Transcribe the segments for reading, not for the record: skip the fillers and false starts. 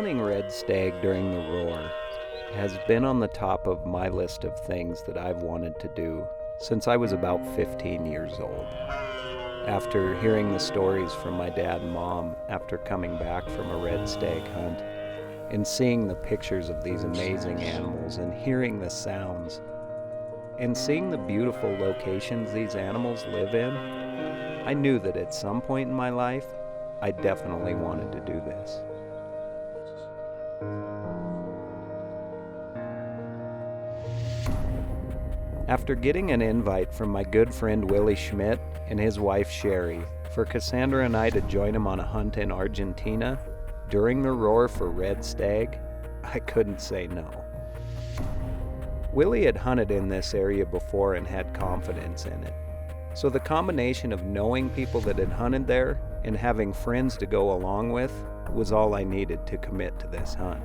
hunting red stag during the roar has been on the top of my list of things that I've wanted to do since I was about 15 years old. After hearing the stories from my dad and mom after coming back from a red stag hunt, and seeing the pictures of these amazing animals and hearing the sounds, and seeing the beautiful locations these animals live in, I knew that at some point in my life, I definitely wanted to do this. After getting an invite from my good friend Willie Schmidt and his wife Sherry for Cassandra and I to join him on a hunt in Argentina during the roar for red stag, I couldn't say no. Willie had hunted in this area before and had confidence in it. So the combination of knowing people that had hunted there and having friends to go along with was all I needed to commit to this hunt.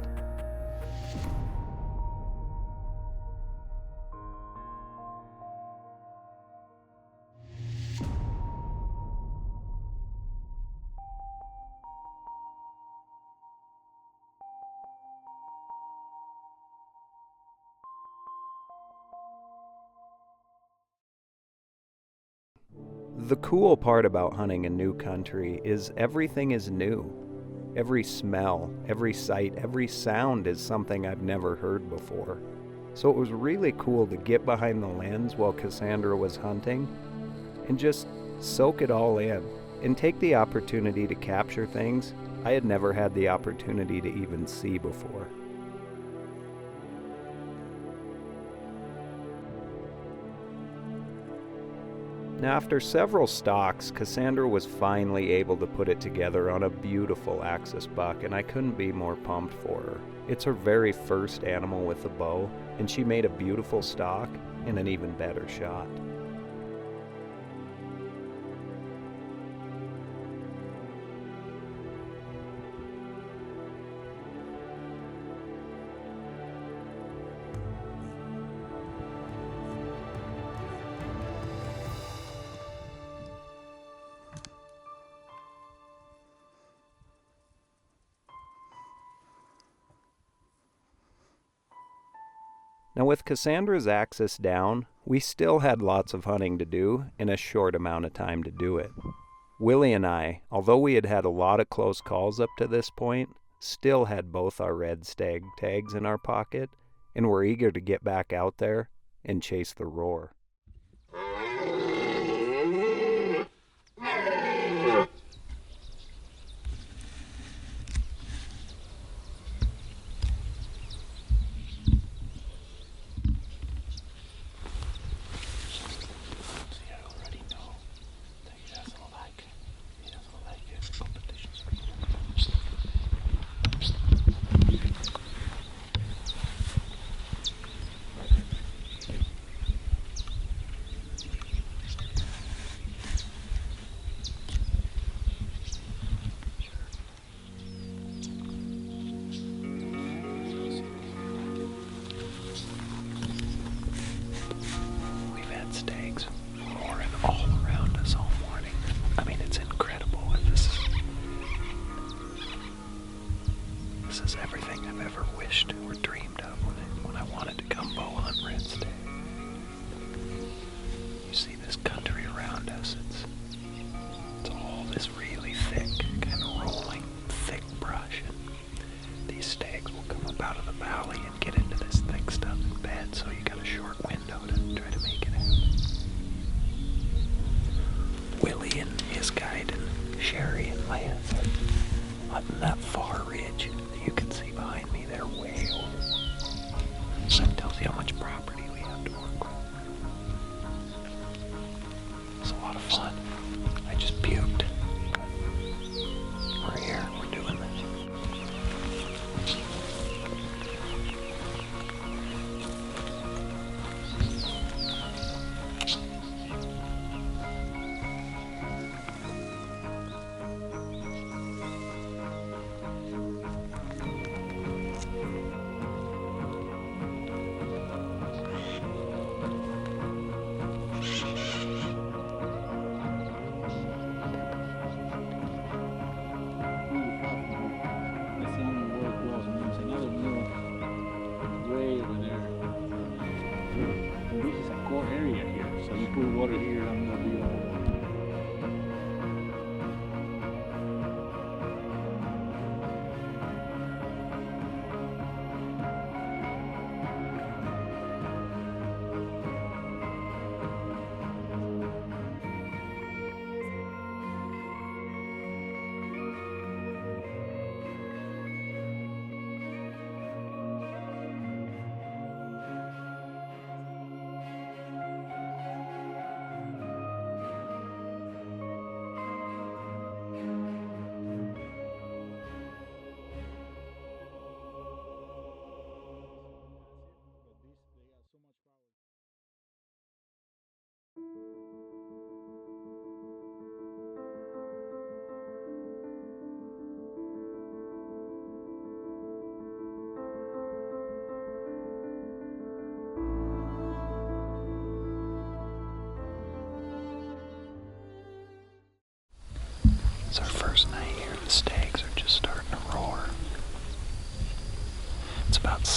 The cool part about hunting a new country is everything is new. Every smell, every sight, every sound is something I've never heard before. So it was really cool to get behind the lens while Cassandra was hunting and just soak it all in and take the opportunity to capture things I had never had the opportunity to even see before. Now, after several stalks, Cassandra was finally able to put it together on a beautiful axis buck, and I couldn't be more pumped for her. It's her very first animal with a bow, and she made a beautiful stalk and an even better shot. Now with Cassandra's axis down, we still had lots of hunting to do in a short amount of time to do it. Willie and I, although we had had a lot of close calls up to this point, still had both our red stag tags in our pocket and were eager to get back out there and chase the roar.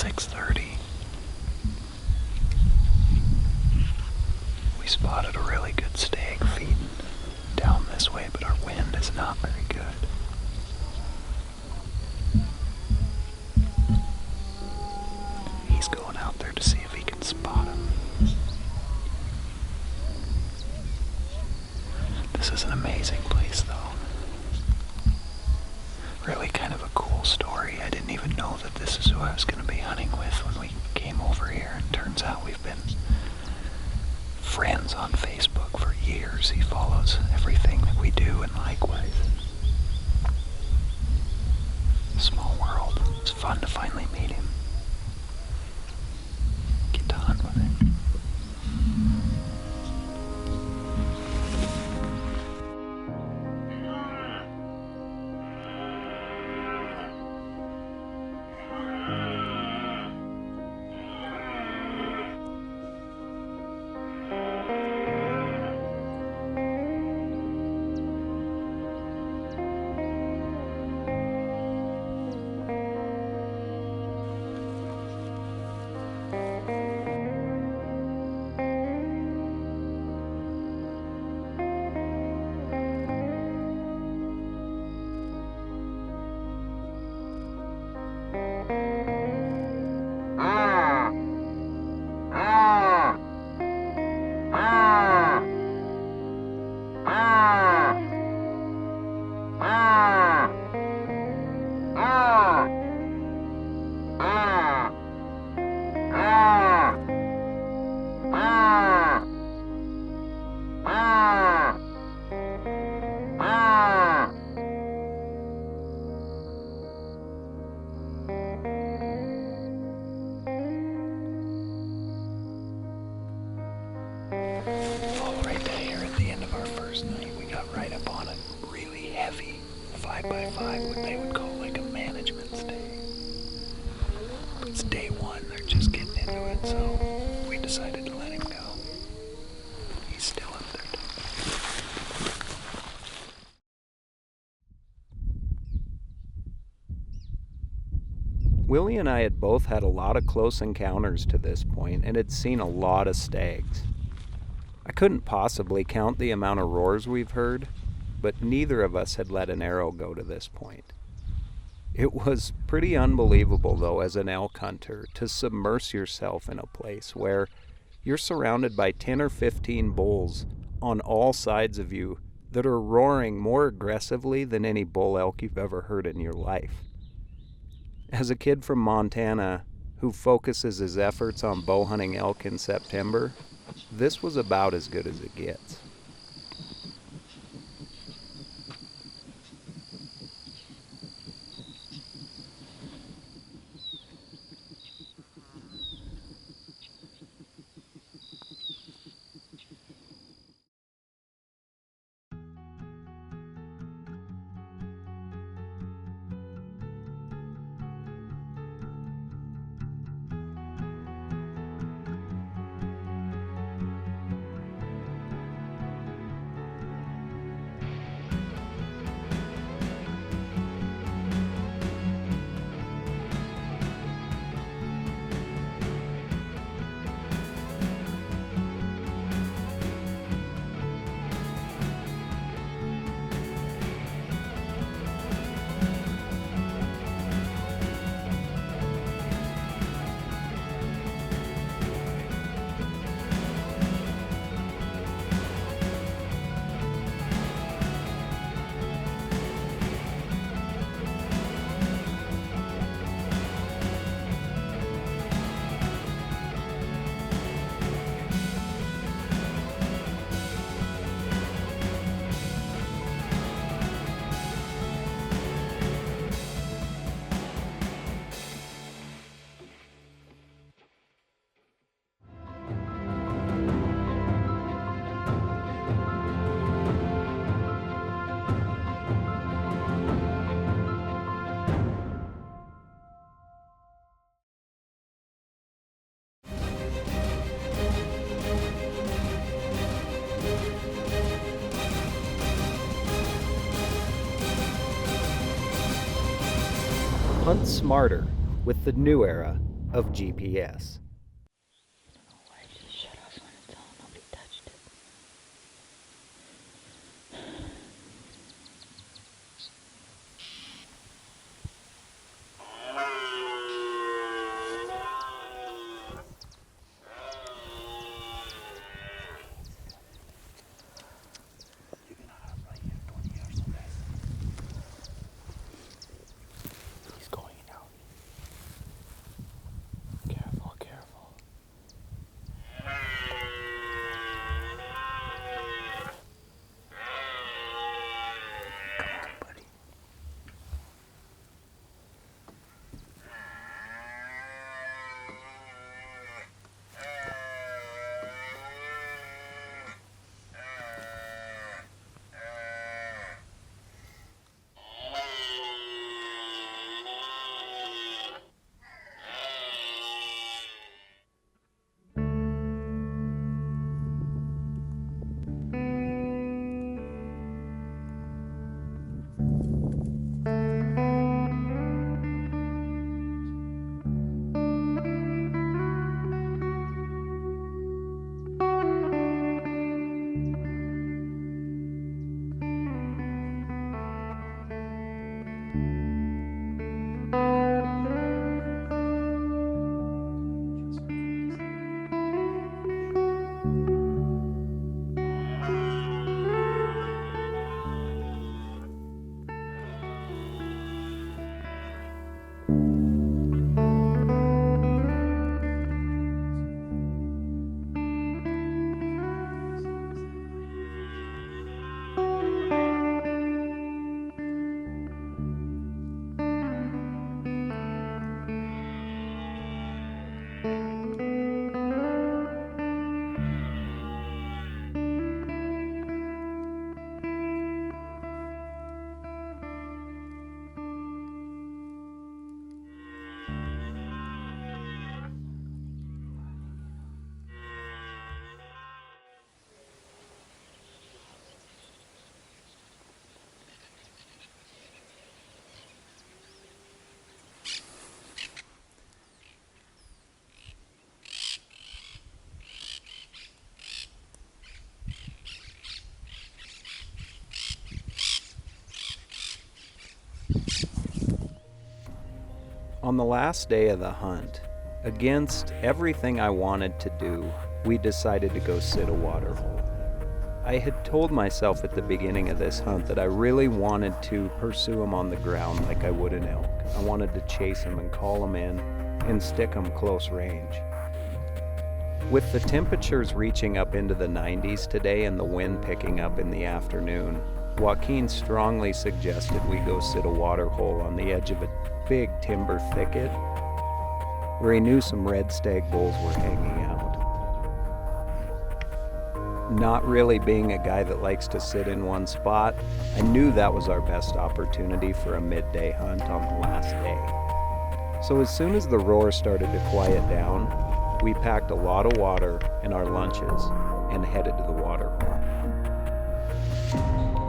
6:30. We spotted a really good stag feeding down this way, but our wind is not very good. He's going out there to see if he can spot him. This is an amazing place, though. Really kind of a cool story. I didn't even know that this is who I was going to be hunting with when we came over here, and turns out we've been friends on Facebook for years. He follows everything that we do, and likewise. Small world. It's fun to finally meet him. Get to hunt with him. Heavy 5x5, what they would call like a management stay. But it's day one, they're just getting into it, so we decided to let him go. He's still up there. Willie and I had both had a lot of close encounters to this point and had seen a lot of stags. I couldn't possibly count the amount of roars we've heard, but neither of us had let an arrow go to this point. It was pretty unbelievable, though, as an elk hunter, to submerge yourself in a place where you're surrounded by 10 or 15 bulls on all sides of you that are roaring more aggressively than any bull elk you've ever heard in your life. As a kid from Montana who focuses his efforts on bow hunting elk in September, this was about as good as it gets. Hunt smarter with the new era of GPS. Why did it shut off on its own? Nobody touched it. He's going out. Careful, careful. Come on, buddy. On the last day of the hunt, against everything I wanted to do, we decided to go sit a water hole. I had told myself at the beginning of this hunt that I really wanted to pursue him on the ground like I would an elk. I wanted to chase him and call him in and stick him close range. With the temperatures reaching up into the 90s today and the wind picking up in the afternoon, Joaquin strongly suggested we go sit a water hole on the edge of a big timber thicket where he knew some red stag bulls were hanging out. Not really being a guy that likes to sit in one spot, I knew that was our best opportunity for a midday hunt on the last day. So as soon as the roar started to quiet down, we packed a lot of water in our lunches and headed to the water hole.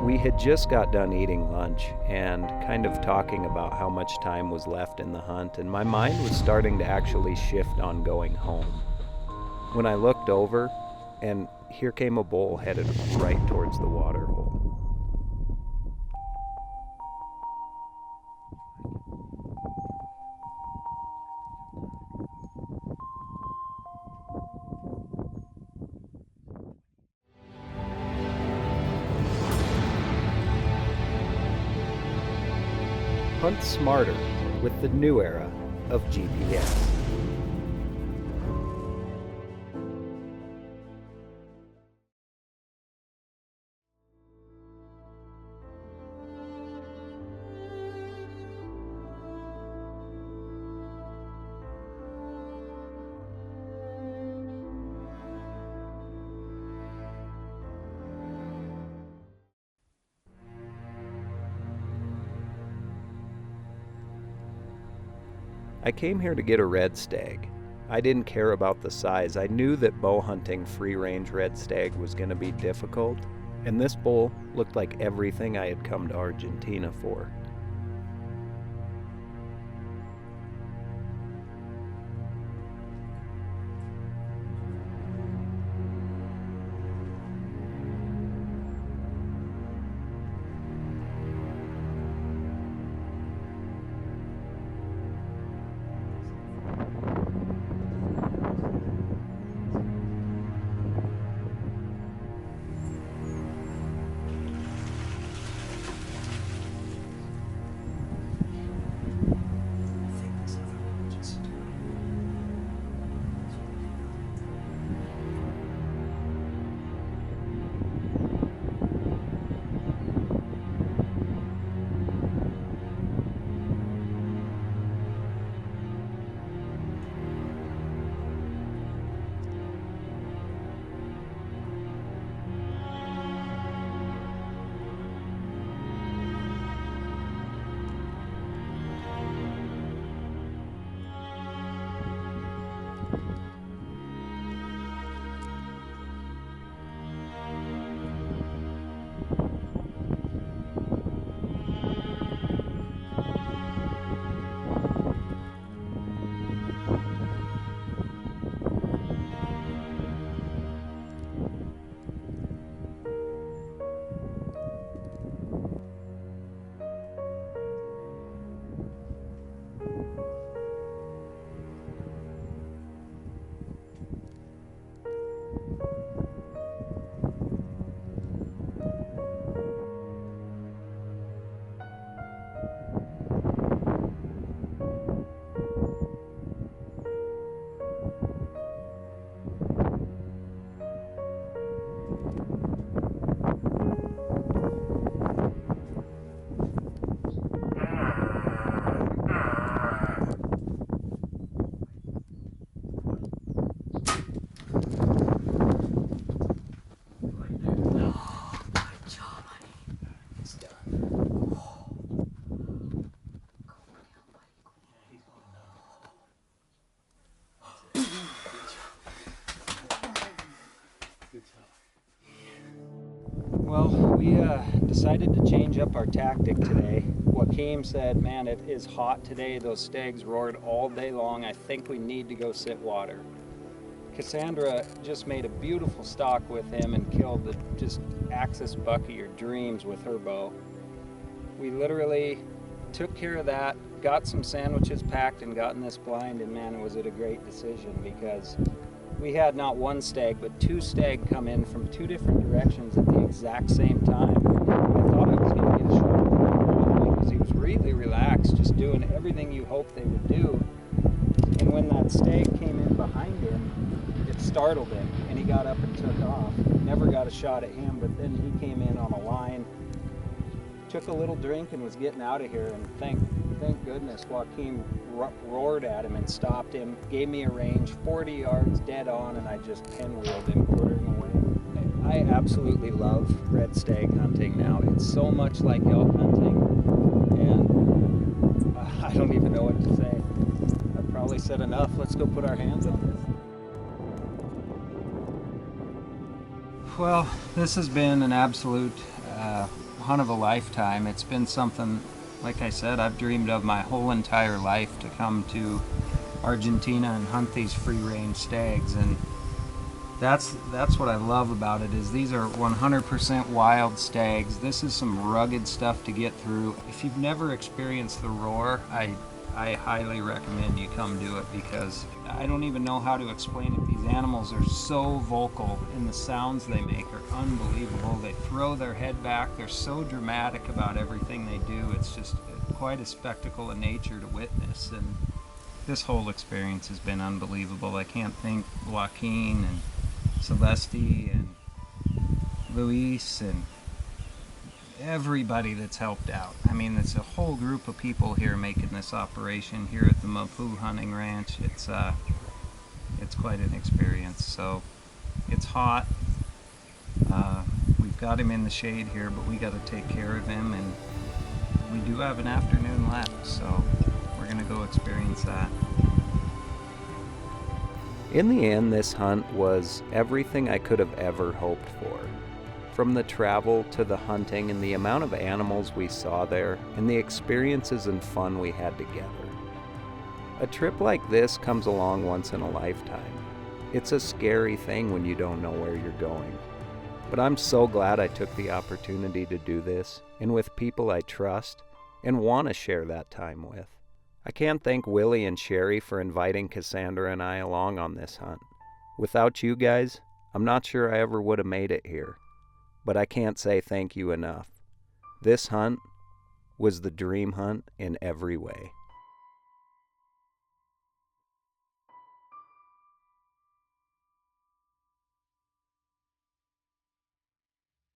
We had just got done eating lunch and kind of talking about how much time was left in the hunt, and my mind was starting to actually shift on going home. When I looked over, and here came a bull headed right towards the water hole. Hunt smarter with the new era of GPS. I came here to get a red stag. I didn't care about the size. I knew that bow hunting free-range red stag was going to be difficult, and this bull looked like everything I had come to Argentina for. we decided to change up our tactic today. Joaquim said, man, it is hot today. Those stags roared all day long. I think we need to go sit water. Cassandra just made a beautiful stalk with him and killed the just axis buck of your dreams with her bow. We literally took care of that, got some sandwiches packed and got in this blind, and man, was it a great decision, because we had not one stag but two stag come in from two different directions at the exact same time. I thought I was going to get a shot at him because he was really relaxed, just doing everything you hope they would do. And when that stag came in behind him, it startled him and he got up and took off. Never got a shot at him, but then he came in on a line, took a little drink and was getting out of here, and thank goodness Joaquim roared at him and stopped him, gave me a range 40 yards dead on, and I just pinwheeled him quartering away. I absolutely love red stag hunting now. It's so much like elk hunting, and I don't even know what to say. I've probably said enough. Let's go put our hands on this. Well, this has been an absolute hunt of a lifetime. It's been something, like I said, I've dreamed of my whole entire life, to come to Argentina and hunt these free-range stags, and that's what I love about it, is these are 100% wild stags. This is some rugged stuff to get through. If you've never experienced the roar, I highly recommend you come do it, because I don't even know how to explain it. These animals are so vocal, and the sounds they make are unbelievable. They throw their head back. They're so dramatic about everything they do. It's just quite a spectacle of nature to witness, and this whole experience has been unbelievable. I can't thank Joaquin and Celeste and Luis and everybody that's helped out. I mean, it's a whole group of people here making this operation here at the Mapu Hunting Ranch. It's quite an experience. So it's hot. We've got him in the shade here, but we got to take care of him, and we do have an afternoon left, so we're gonna go experience that. In the end, this hunt was everything I could have ever hoped for. From the travel to the hunting and the amount of animals we saw there and the experiences and fun we had together. A trip like this comes along once in a lifetime. It's a scary thing when you don't know where you're going. But I'm so glad I took the opportunity to do this, and with people I trust and want to share that time with. I can't thank Willie and Sherry for inviting Cassandra and I along on this hunt. Without you guys, I'm not sure I ever would have made it here. But I can't say thank you enough. This hunt was the dream hunt in every way.